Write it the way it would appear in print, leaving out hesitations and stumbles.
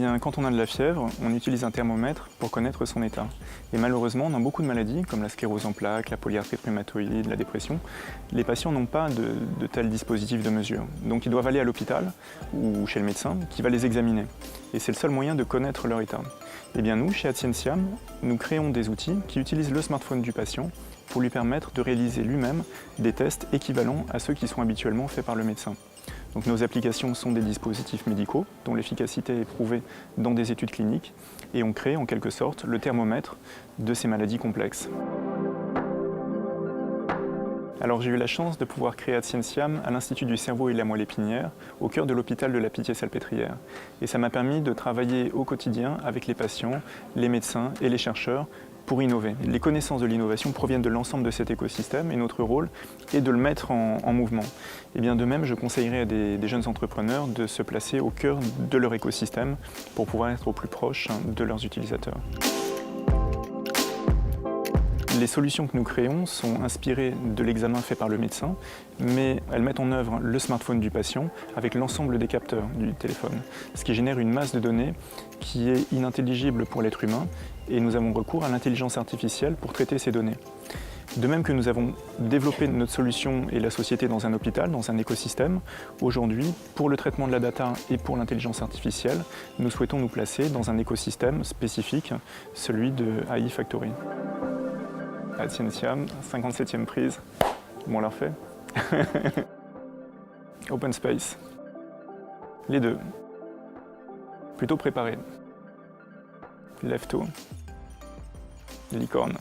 bien, quand on a de la fièvre, on utilise un thermomètre pour connaître son état. Et malheureusement, dans beaucoup de maladies, comme la sclérose en plaques, la polyarthrite rhumatoïde, la dépression, les patients n'ont pas de tels dispositifs de mesure. Donc ils doivent aller à l'hôpital ou chez le médecin qui va les examiner. Et c'est le seul moyen de connaître leur état. Eh bien nous, chez Adscientiam, nous créons des outils qui utilisent le smartphone du patient pour lui permettre de réaliser lui-même des tests équivalents à ceux qui sont habituellement faits par le médecin. Donc nos applications sont des dispositifs médicaux dont l'efficacité est prouvée dans des études cliniques et on crée en quelque sorte le thermomètre de ces maladies complexes. Alors j'ai eu la chance de pouvoir créer Adscientiam à l'Institut du cerveau et de la moelle épinière, au cœur de l'hôpital de la Pitié-Salpêtrière. Et ça m'a permis de travailler au quotidien avec les patients, les médecins et les chercheurs pour innover. Les connaissances de l'innovation proviennent de l'ensemble de cet écosystème et notre rôle est de le mettre en mouvement. Et bien de même, je conseillerais à des jeunes entrepreneurs de se placer au cœur de leur écosystème pour pouvoir être au plus proche de leurs utilisateurs. Les solutions que nous créons sont inspirées de l'examen fait par le médecin, mais elles mettent en œuvre le smartphone du patient avec l'ensemble des capteurs du téléphone, ce qui génère une masse de données qui est inintelligible pour l'être humain et nous avons recours à l'intelligence artificielle pour traiter ces données. De même que nous avons développé notre solution et la société dans un hôpital, dans un écosystème, aujourd'hui, pour le traitement de la data et pour l'intelligence artificielle, nous souhaitons nous placer dans un écosystème spécifique, celui de AI Factory. Adscientiam, 57e prise. Bon, on l'a refait. Open Space. Les deux. Plutôt préparé. Lefto. Licorne.